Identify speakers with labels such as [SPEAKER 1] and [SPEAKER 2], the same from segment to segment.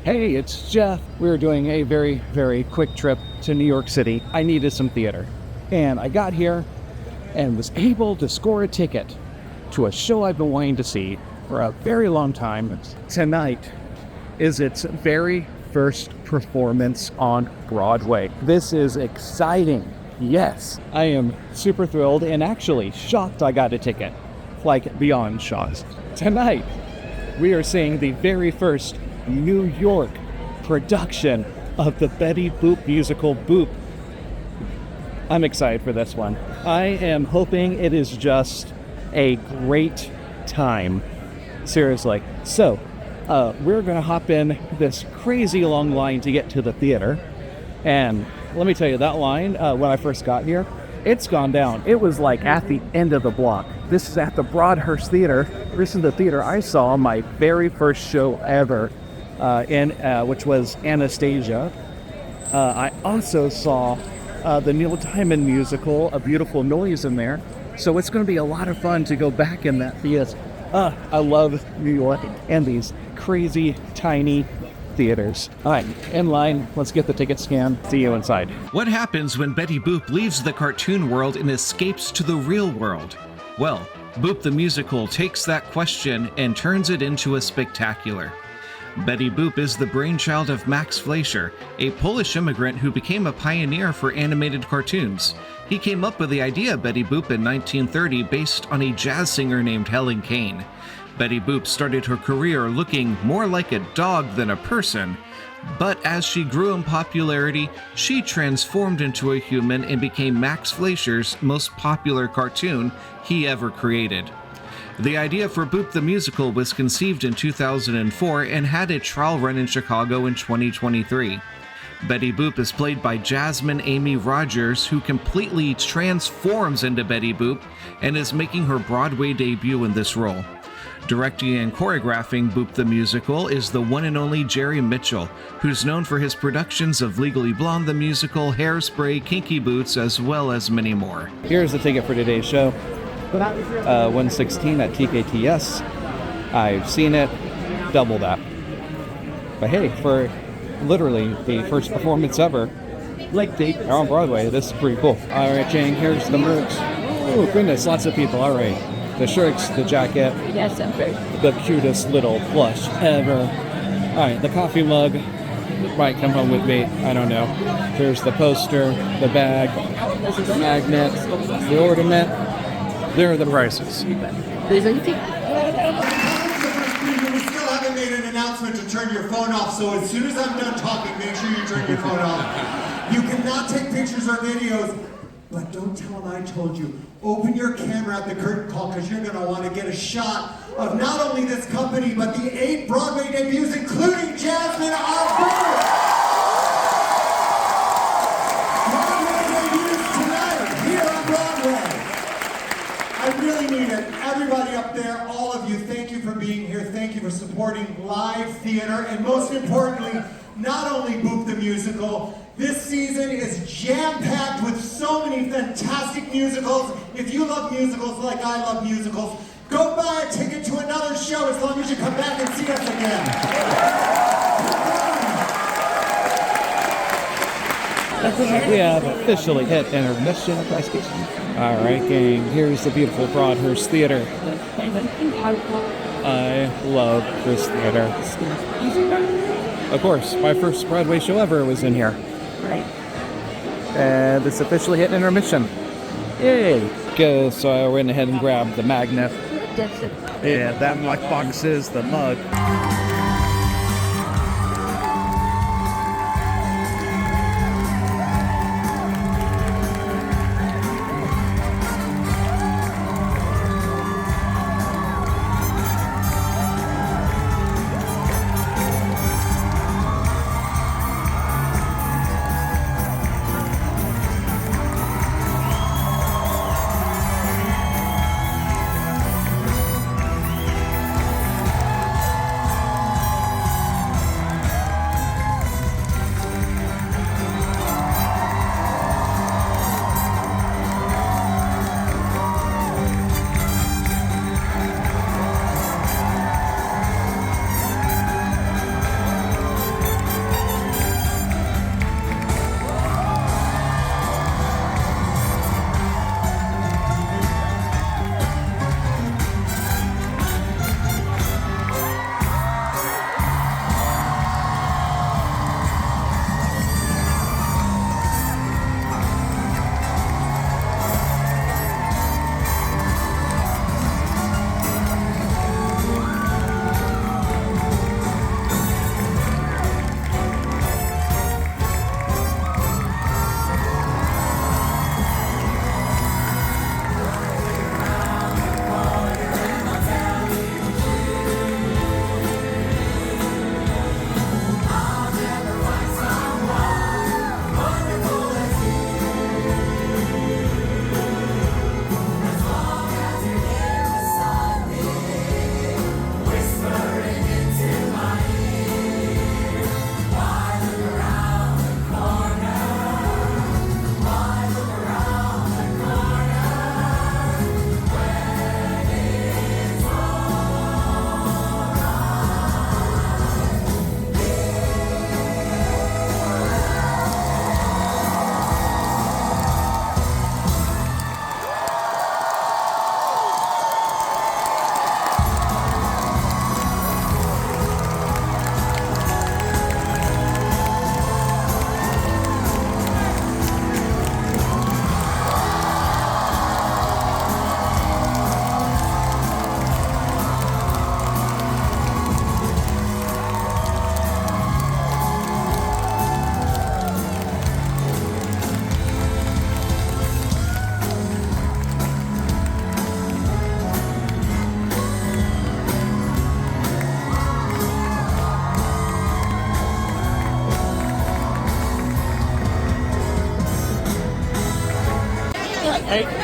[SPEAKER 1] Hey, it's Jeff. We're doing a very, very quick trip to New York City. I needed some theater. And I got here and was able to score a ticket to a show I've been wanting to see for a very long time. Tonight is its very first performance on Broadway. This is exciting. Yes, I am super thrilled and actually shocked I got a ticket. Like beyond shocked. Tonight, we are seeing the very first New York production of the Betty Boop musical Boop. I'm excited for this one. I am hoping it is just a great time. Seriously. So, we're going to hop in this crazy long line to get to the theater. And let me tell you, that line, when I first got here, it's gone down. It was like at the end of the block. This is at the Broadhurst Theatre. This is the theater I saw my very first show ever, which was Anastasia. I also saw the Neil Diamond musical, A Beautiful Noise, in there. So it's going to be a lot of fun to go back in that theater. I love New York and these crazy, tiny theaters. All right, in line. Let's get the ticket scan. See you inside.
[SPEAKER 2] What happens when Betty Boop leaves the cartoon world and escapes to the real world? Well, Boop the Musical takes that question and turns it into a spectacular. Betty Boop is the brainchild of Max Fleischer, a Polish immigrant who became a pioneer for animated cartoons. He came up with the idea of Betty Boop in 1930 based on a jazz singer named Helen Kane. Betty Boop started her career looking more like a dog than a person, but as she grew in popularity, she transformed into a human and became Max Fleischer's most popular cartoon he ever created. The idea for Boop the Musical was conceived in 2004 and had a trial run in Chicago in 2023. Betty Boop is played by Jasmine Amy Rogers, who completely transforms into Betty Boop and is making her Broadway debut in this role. Directing and choreographing Boop the Musical is the one and only Jerry Mitchell, who's known for his productions of Legally Blonde the Musical, Hairspray, Kinky Boots, as well as many more.
[SPEAKER 1] Here's the ticket for today's show. 116 at TKTS. I've seen it, double that. But hey, for literally the first performance ever, on Broadway, this is pretty cool. All right, Jane, here's the merch. Oh goodness, lots of people. All right, the shirts, the jacket.
[SPEAKER 3] Yes, I'm very.
[SPEAKER 1] The cutest little plush ever. All right, the coffee mug might come home with me. I don't know. There's the poster, the bag, the magnet, the ornament. There are the prices.
[SPEAKER 3] There's anything.
[SPEAKER 4] We still haven't made an announcement to turn your phone off, so as soon as I'm done talking, make sure you turn your phone off. You cannot take pictures or videos, but don't tell them I told you. Open your camera at the curtain call, because you're going to want to get a shot of not only this company, but the 8 Broadway debuts, including Jasmine Osborne. I really mean it. Everybody up there, all of you, thank you for being here. Thank you for supporting live theater. And most importantly, not only Boop the Musical, this season is jam-packed with so many fantastic musicals. If you love musicals like I love musicals, go buy a ticket to another show as long as you come back and see us again.
[SPEAKER 1] We have officially hit intermission. All right, gang, here's the beautiful Broadhurst Theatre. I love this theater. Of course, my first Broadway show ever was in here.
[SPEAKER 3] Right.
[SPEAKER 1] And it's officially hit intermission. Yay! Go, so I went ahead and grabbed the magnet. Yeah, that black box is the mug.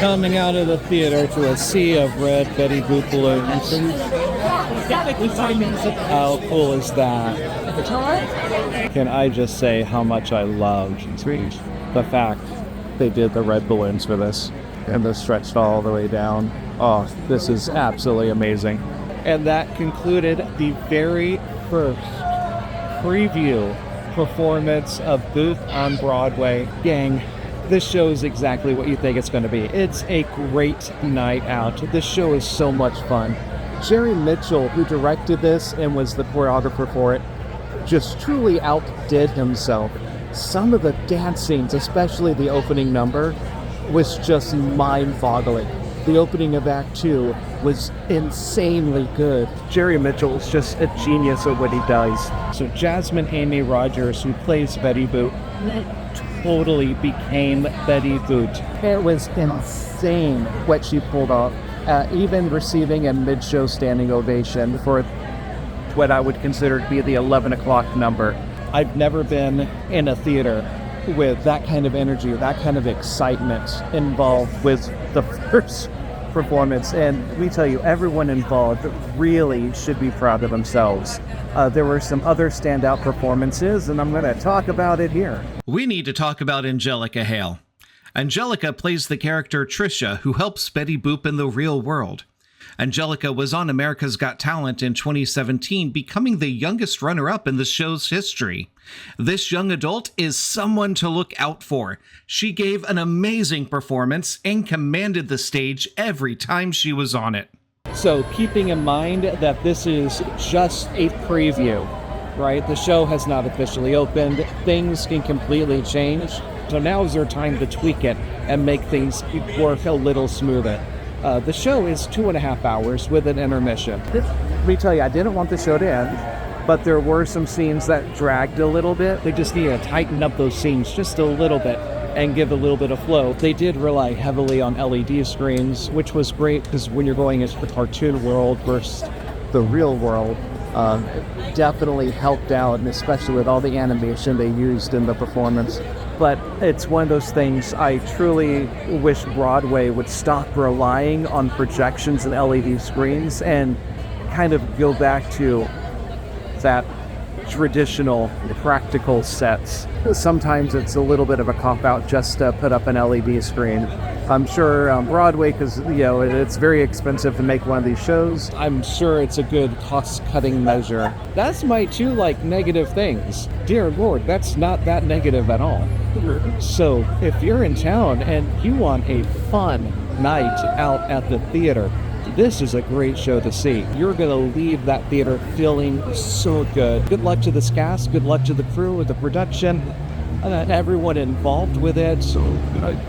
[SPEAKER 1] Coming out of the theater to a sea of red Betty Boop balloons. How cool is that? Can I just say how much I love the fact they did the red balloons for this and they're stretched all the way down. Oh, this is absolutely amazing. And that concluded the very first preview performance of Boop on Broadway. Gang, this show is exactly what you think it's going to be. It's a great night out. This show is so much fun. Jerry Mitchell, who directed this and was the choreographer for it, just truly outdid himself. Some of the dance scenes, especially the opening number, was just mind-boggling. The opening of Act 2 was insanely good. Jerry Mitchell is just a genius at what he does. So Jasmine Amy Rogers, who plays Betty Boop, totally became Betty Boop. It was insane what she pulled off, even receiving a mid-show standing ovation for what I would consider to be the 11 o'clock number. I've never been in a theater with that kind of energy, that kind of excitement involved with the first performance. And we tell you, everyone involved really should be proud of themselves. There were some other standout performances, and I'm going to talk about it here.
[SPEAKER 2] We need to talk about Angelica Hale. Angelica plays the character Trisha, who helps Betty Boop in the real world. Angelica was on America's Got Talent in 2017, becoming the youngest runner-up in the show's history. This young adult is someone to look out for. She gave an amazing performance and commanded the stage every time she was on it.
[SPEAKER 1] So keeping in mind that this is just a preview, right? The show has not officially opened. Things can completely change. So now is their time to tweak it and make things work a little smoother. The show is 2.5 hours with an intermission. Let me tell you, I didn't want the show to end, but there were some scenes that dragged a little bit. They just need to tighten up those scenes just a little bit and give a little bit of flow. They did rely heavily on LED screens, which was great because when you're going into the cartoon world versus the real world, it definitely helped out, and especially with all the animation they used in the performance. But it's one of those things I truly wish Broadway would stop relying on projections and LED screens and kind of go back to that traditional practical sets. Sometimes it's a little bit of a cop-out just to put up an LED screen. I'm sure on Broadway, because it's very expensive to make one of these shows, I'm sure it's a good cost-cutting measure. That's my two negative things. Dear Lord, that's not that negative at all. So if you're in town and you want a fun night out at the theater, this is a great show to see. You're going to leave that theater feeling so good. Good luck to this cast, good luck to the crew, with the production, and everyone involved with it. So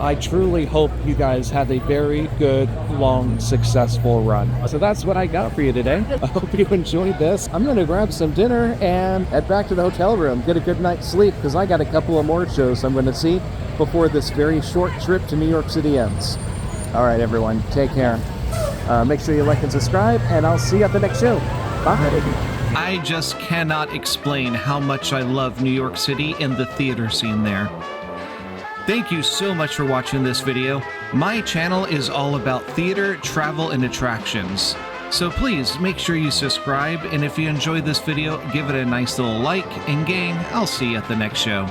[SPEAKER 1] I truly hope you guys have a very good, long, successful run. So that's what I got for you today. I hope you enjoyed this. I'm going to grab some dinner and head back to the hotel room, get a good night's sleep, because I got a couple of more shows I'm going to see before this very short trip to New York City ends. All right, everyone, take care. Make sure you like and subscribe, and I'll see you at the next show. Bye.
[SPEAKER 2] I just cannot explain how much I love New York City and the theater scene there. Thank you so much for watching this video. My channel is all about theater, travel, and attractions. So please make sure you subscribe, and if you enjoyed this video, give it a nice little like, and gang, I'll see you at the next show.